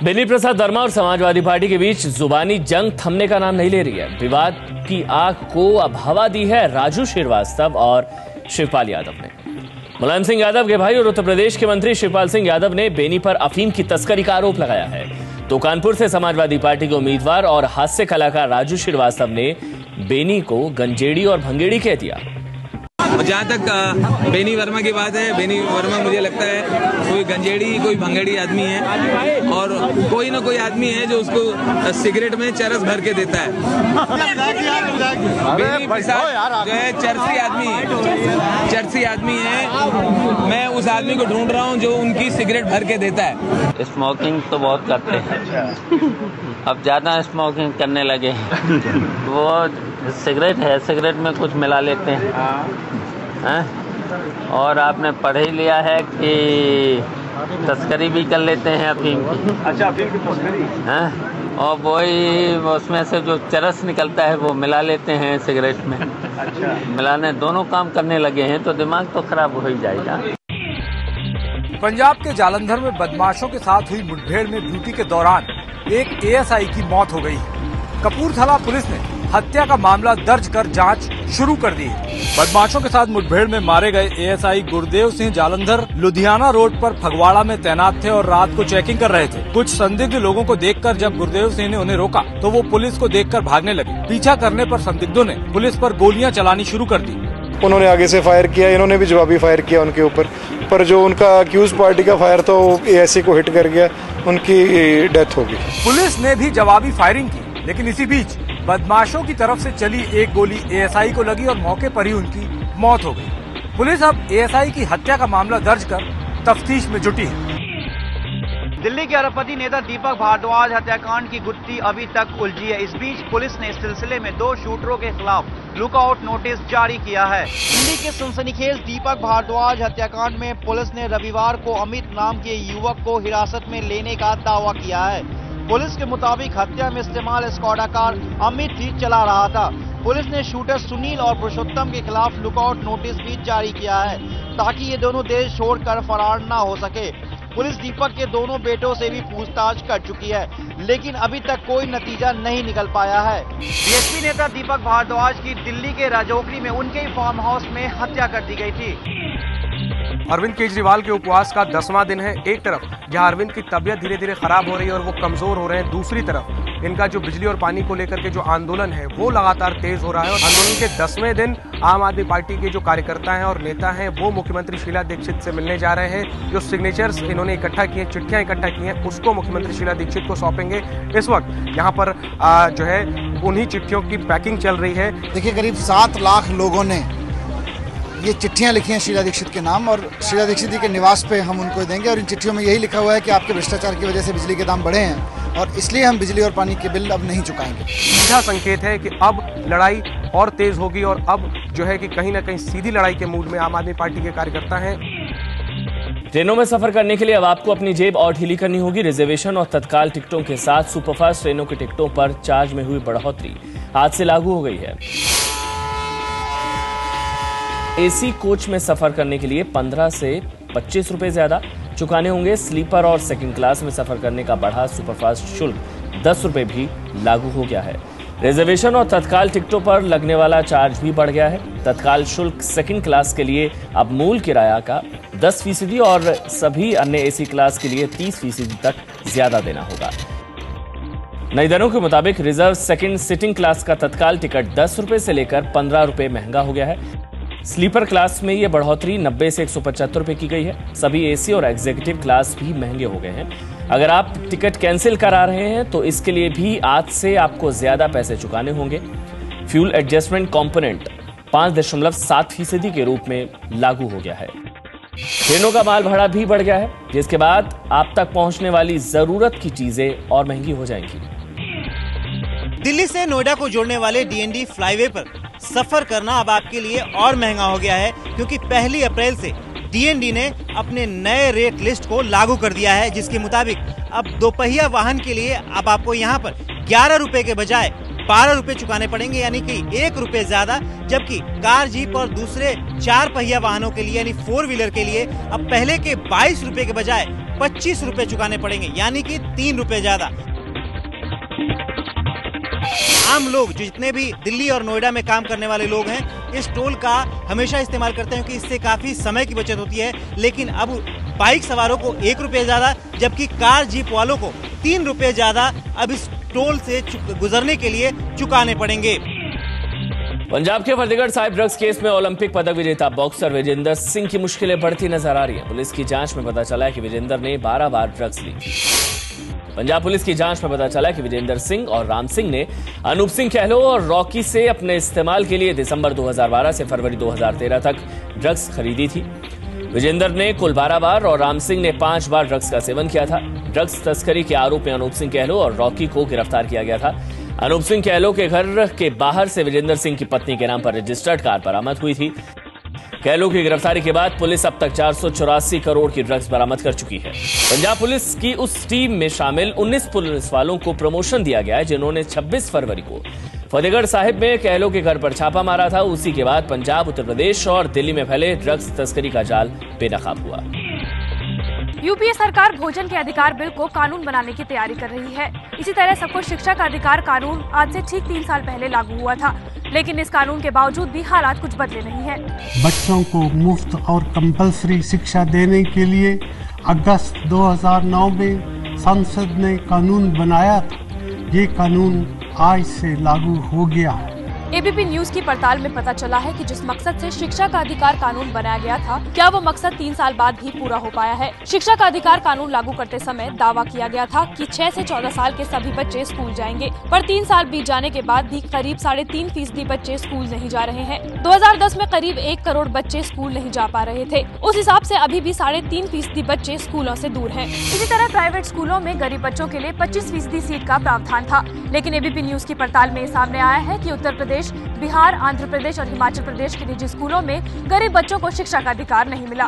बेनी प्रसाद वर्मा और समाजवादी पार्टी के बीच जुबानी जंग थमने का नाम नहीं ले रही है। विवाद की आग को अब हवा दी है राजू श्रीवास्तव और शिवपाल यादव ने। मुलायम सिंह यादव के भाई और उत्तर प्रदेश के मंत्री शिवपाल सिंह यादव ने बेनी पर अफीम की तस्करी का आरोप लगाया है। तो कानपुर से समाजवादी पार्टी के उम्मीदवार और हास्य कलाकार राजू श्रीवास्तव ने बेनी को गंजेड़ी और भंगेड़ी कह दिया। जहाँ तक बेनी वर्मा की बात है, बेनी वर्मा मुझे लगता है कोई गंजेड़ी कोई भंगेड़ी आदमी है और कोई ना कोई आदमी है जो उसको सिगरेट में चरस भर के देता है। बेनी प्रसाद जो है चरसी आदमी है। मैं उस आदमी को ढूंढ रहा हूँ जो उनकी सिगरेट भर के देता है। स्मोकिंग तो बहुत करते हैं, अब ज्यादा स्मोकिंग करने लगे हैं। वो सिगरेट है, सिगरेट में कुछ मिला लेते हैं। और आपने पढ़ ही लिया है कि तस्करी भी कर लेते हैं अफीम की। अच्छा, अफीम की तस्करी हैं, और वही उसमें से जो चरस निकलता है वो मिला लेते हैं सिगरेट में। अच्छा, मिलाने दोनों काम करने लगे हैं तो दिमाग तो खराब हो ही जाएगा। पंजाब के जालंधर में बदमाशों के साथ हुई मुठभेड़ में ड्यूटी के दौरान एक एएसआई की मौत हो गई। कपूरथला पुलिस ने हत्या का मामला दर्ज कर जांच शुरू कर दी है। बदमाशों के साथ मुठभेड़ में मारे गए एएसआई गुरदेव सिंह जालंधर लुधियाना रोड पर फगवाड़ा में तैनात थे और रात को चेकिंग कर रहे थे। कुछ संदिग्ध लोगों को देखकर जब गुरदेव सिंह ने उन्हें रोका तो वो पुलिस को देखकर भागने लगे। पीछा करने पर संदिग्धों ने पुलिस पर गोलियां चलानी शुरू कर दी। उन्होंने आगे से फायर किया, इन्होंने भी जवाबी फायर किया उनके ऊपर, पर जो उनका अक्यूज पार्टी का फायर था वो एएसआई को हिट कर गया, उनकी डेथ हो गई। पुलिस ने भी जवाबी फायरिंग की, लेकिन इसी बीच बदमाशों की तरफ से चली एक गोली एएसआई को लगी और मौके पर ही उनकी मौत हो गई। पुलिस अब एएसआई की हत्या का मामला दर्ज कर तफ्तीश में जुटी है। दिल्ली के अरबपति नेता दीपक भारद्वाज हत्याकांड की गुत्थी अभी तक उलझी है। इस बीच पुलिस ने इस सिलसिले में 2 शूटरों के खिलाफ लुकआउट नोटिस जारी किया है। दिल्ली के सनसनीखेज दीपक भारद्वाज हत्याकांड में पुलिस ने रविवार को अमित नाम के युवक को हिरासत में लेने का दावा किया है। पुलिस के मुताबिक हत्या में इस्तेमाल स्कॉडा कार अमित ही चला रहा था। पुलिस ने शूटर सुनील और पुरुषोत्तम के खिलाफ लुकआउट नोटिस भी जारी किया है ताकि ये दोनों देश छोड़कर फरार न हो सके। पुलिस दीपक के दोनों बेटों से भी पूछताछ कर चुकी है, लेकिन अभी तक कोई नतीजा नहीं निकल पाया है। बीएसपी नेता दीपक भारद्वाज की दिल्ली के राजौरी में उनके ही फार्म हाउस में हत्या कर दी गई थी। अरविंद केजरीवाल के उपवास का 10वां दिन है। एक तरफ जहां अरविंद की तबीयत धीरे धीरे खराब हो रही है और वो कमजोर हो रहे हैं, दूसरी तरफ इनका जो बिजली और पानी को लेकर के जो आंदोलन है वो लगातार तेज हो रहा है। और आंदोलन के 10वें दिन आम आदमी पार्टी के जो कार्यकर्ता हैं और नेता हैं वो मुख्यमंत्री शीला दीक्षित से मिलने जा रहे हैं। जो सिग्नेचर्स इन्होंने इकट्ठा किए, चिट्ठियां इकट्ठा की हैं, उसको मुख्यमंत्री शीला दीक्षित को सौंपेंगे। इस वक्त यहाँ पर जो है उन्हीं चिट्ठियों की पैकिंग चल रही है। देखिए, करीब 7 लाख लोगों ने ये चिट्ठियां लिखी हैं शीला दीक्षित के नाम, और शीला दीक्षित जी के निवास पे हम उनको देंगे। और इन चिट्ठियों में यही लिखा हुआ है कि आपके भ्रष्टाचार की वजह से बिजली के दाम बढ़े हैं और इसलिए हम बिजली और पानी के बिल अब नहीं चुकाएंगे। सीधा संकेत है कि अब लड़ाई और तेज होगी और अब जो है कि कहीं ना कहीं सीधी लड़ाई के मूड में आम आदमी पार्टी के कार्यकर्ता हैं। ट्रेनों में सफर करने के लिए अब आपको अपनी जेब और ढीली करनी होगी। रिजर्वेशन और तत्काल टिकटों के साथ सुपरफास्ट ट्रेनों के टिकटों पर चार्ज में हुई बढ़ोतरी आज से लागू हो गई है। एसी कोच में सफर करने के लिए 15 से 25 रुपए ज्यादा चुकाने होंगे। स्लीपर और सेकंड क्लास में सफर करने का बढ़ा सुपरफास्ट शुल्क 10 रुपए भी लागू हो गया है। रिजर्वेशन और तत्काल टिकटों पर लगने वाला चार्ज भी बढ़ गया है। तत्काल शुल्क सेकंड क्लास के लिए अब मूल किराया का 10% और सभी अन्य एसी क्लास के लिए 30% तक ज्यादा देना होगा। नई दरों के मुताबिक रिजर्व सेकंड सिटिंग क्लास का तत्काल टिकट 10 रुपए से लेकर 15 रुपए महंगा हो गया है। स्लीपर क्लास में यह बढ़ोतरी 90 से 175 रुपए की गई है। सभी एसी और एग्जीक्यूटिव क्लास भी महंगे हो गए हैं। अगर आप टिकट कैंसिल करा रहे हैं तो इसके लिए भी आज से आपको ज्यादा पैसे चुकाने होंगे। फ्यूल एडजस्टमेंट कंपोनेंट 5.7% के रूप में लागू हो गया है। ट्रेनों का माल भाड़ा भी बढ़ गया है, जिसके बाद आप तक पहुंचने वाली जरूरत की चीजें और महंगी हो जाएंगी। दिल्ली से नोएडा को जोड़ने वाले डीएनडी फ्लाईवे पर सफर करना अब आपके लिए और महंगा हो गया है, क्योंकि 1 अप्रैल से डीएनडी ने अपने नए रेट लिस्ट को लागू कर दिया है, जिसके मुताबिक अब दोपहिया वाहन के लिए अब आपको यहाँ पर 11 रुपए के बजाय 12 रुपए चुकाने पड़ेंगे, यानी कि 1 रुपए ज्यादा। जबकि कार, जीप और दूसरे 4 पहिया वाहनों के लिए यानी 4 व्हीलर के लिए अब पहले के 22 रुपए के बजाय 25 रुपए चुकाने पड़ेंगे, यानी कि 3 रुपए ज्यादा। आम लोग जो जितने भी दिल्ली और नोएडा में काम करने वाले लोग हैं, इस टोल का हमेशा इस्तेमाल करते हैं क्योंकि इससे काफी समय की बचत होती है। लेकिन अब बाइक सवारों को 1 रुपए ज्यादा, जबकि कार, जीप वालों को 3 रुपए ज्यादा अब इस टोल से गुजरने के लिए चुकाने पड़ेंगे। पंजाब के फतेहगढ़ साहिब ड्रग्स केस में ओलंपिक पदक विजेता बॉक्सर विजेंदर सिंह की मुश्किलें बढ़ती नजर आ रही हैं। पुलिस की जांच में पता चला है कि विजेंदर ने 12 बार ड्रग्स ली। पंजाब पुलिस की जांच में पता चला कि विजेंदर सिंह और राम सिंह ने अनूप सिंह कहलो और रॉकी से अपने इस्तेमाल के लिए दिसंबर 2012 से फरवरी 2013 तक ड्रग्स खरीदी थी। विजेंदर ने कुल 12 बार और राम सिंह ने 5 बार ड्रग्स का सेवन किया था। ड्रग्स तस्करी के आरोप में अनूप सिंह कहलो और रॉकी को गिरफ्तार किया गया था। अनूप सिंह कहलो के घर के बाहर से विजेंदर सिंह की पत्नी के नाम पर रजिस्टर्ड कार बरामद हुई थी। कहलो की गिरफ्तारी के बाद पुलिस अब तक 484 करोड़ की ड्रग्स बरामद कर चुकी है। पंजाब पुलिस की उस टीम में शामिल 19 पुलिस वालों को प्रमोशन दिया गया है जिन्होंने 26 फरवरी को फतेहगढ़ साहिब में कहलो के घर पर छापा मारा था। उसी के बाद पंजाब, उत्तर प्रदेश और दिल्ली में फैले ड्रग्स तस्करी का जाल बेनकाब हुआ। यूपीए सरकार भोजन के अधिकार बिल को कानून बनाने की तैयारी कर रही है। इसी तरह सबको शिक्षा का अधिकार कानून आज से ठीक 3 साल पहले लागू हुआ था, लेकिन इस कानून के बावजूद भी हालात कुछ बदले नहीं है। बच्चों को मुफ्त और कंपल्सरी शिक्षा देने के लिए अगस्त 2009 में संसद ने कानून बनाया था। ये कानून आज से लागू हो गया है। एबीपी न्यूज की पड़ताल में पता चला है कि जिस मकसद से शिक्षा का अधिकार कानून बनाया गया था, क्या वो मकसद 3 साल बाद भी पूरा हो पाया है। शिक्षा का अधिकार कानून लागू करते समय दावा किया गया था कि 6 से 14 साल के सभी बच्चे स्कूल जाएंगे, पर 3 साल बीत जाने के बाद भी करीब 3.5% बच्चे स्कूल नहीं जा रहे हैं। 2010 में करीब 1 करोड़ बच्चे स्कूल नहीं जा पा रहे थे। उस हिसाब से अभी भी 3.5% बच्चे स्कूलों से दूर हैं। इसी तरह प्राइवेट स्कूलों में गरीब बच्चों के लिए 25% सीट का प्रावधान था, लेकिन एबीपी न्यूज की पड़ताल में सामने आया है कि उत्तर प्रदेश, बिहार, आंध्र प्रदेश और हिमाचल प्रदेश के निजी स्कूलों में गरीब बच्चों को शिक्षा का अधिकार नहीं मिला।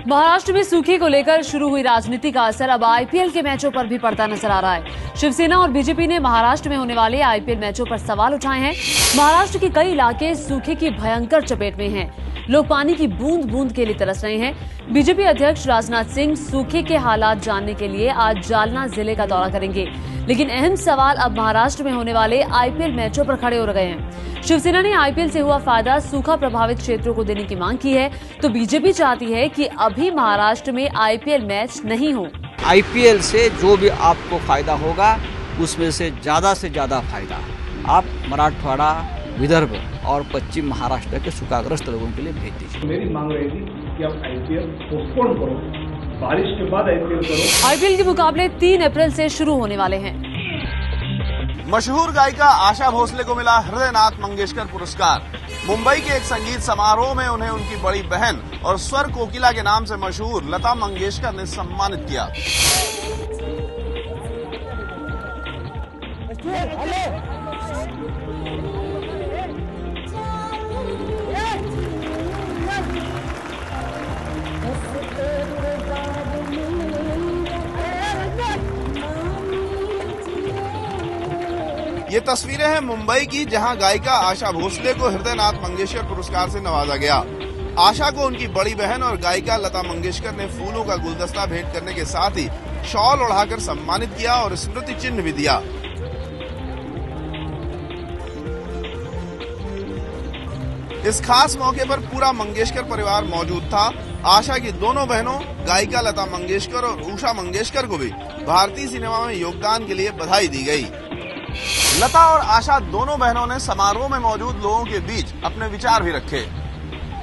महाराष्ट्र में सूखे को लेकर शुरू हुई राजनीति का असर अब आईपीएल के मैचों पर भी पड़ता नजर आ रहा है। शिवसेना और बीजेपी ने महाराष्ट्र में होने वाले आईपीएल मैचों पर सवाल उठाए हैं। महाराष्ट्र के कई इलाके सूखे की भयंकर चपेट में हैं। लोग पानी की बूंद बूंद के लिए तरस रहे हैं। बीजेपी अध्यक्ष राजनाथ सिंह सूखे के हालात जानने के लिए आज जालना जिले का दौरा करेंगे, लेकिन अहम सवाल अब महाराष्ट्र में होने वाले आईपीएल मैचों पर खड़े हो गए हैं। शिवसेना ने आईपीएल से हुआ फायदा सूखा प्रभावित क्षेत्रों को देने की मांग की है, तो बीजेपी चाहती है कि अभी महाराष्ट्र में आईपीएल मैच नहीं हो। आईपीएल से जो भी आपको फायदा होगा उसमें से ज्यादा फायदा आप मराठवाड़ा, विदर्भ और पश्चिम महाराष्ट्र के सूखाग्रस्त लोगों के लिए भेज दीजिए। मेरी मांग रहेगी कि आप आईपीएल पोस्टपोन करो, बारिश के बाद आईपीएल करो। आईपीएल के मुकाबले 3 अप्रैल से शुरू होने वाले हैं। मशहूर गायिका आशा भोसले को मिला हृदयनाथ मंगेशकर पुरस्कार। मुंबई के एक संगीत समारोह में उन्हें उनकी बड़ी बहन और स्वर कोकिला के नाम से मशहूर लता मंगेशकर ने सम्मानित किया। ये तस्वीरें हैं मुंबई की, जहां गायिका आशा भोसले को हृदयनाथ मंगेशकर पुरस्कार से नवाजा गया। आशा को उनकी बड़ी बहन और गायिका लता मंगेशकर ने फूलों का गुलदस्ता भेंट करने के साथ ही शॉल ओढ़ाकर सम्मानित किया और स्मृति चिन्ह भी दिया। इस खास मौके पर पूरा मंगेशकर परिवार मौजूद था। आशा की दोनों बहनों गायिका लता मंगेशकर और उषा मंगेशकर को भी भारतीय सिनेमा में योगदान के लिए बधाई दी गई। लता और आशा दोनों बहनों ने समारोह में मौजूद लोगों के बीच अपने विचार भी रखे।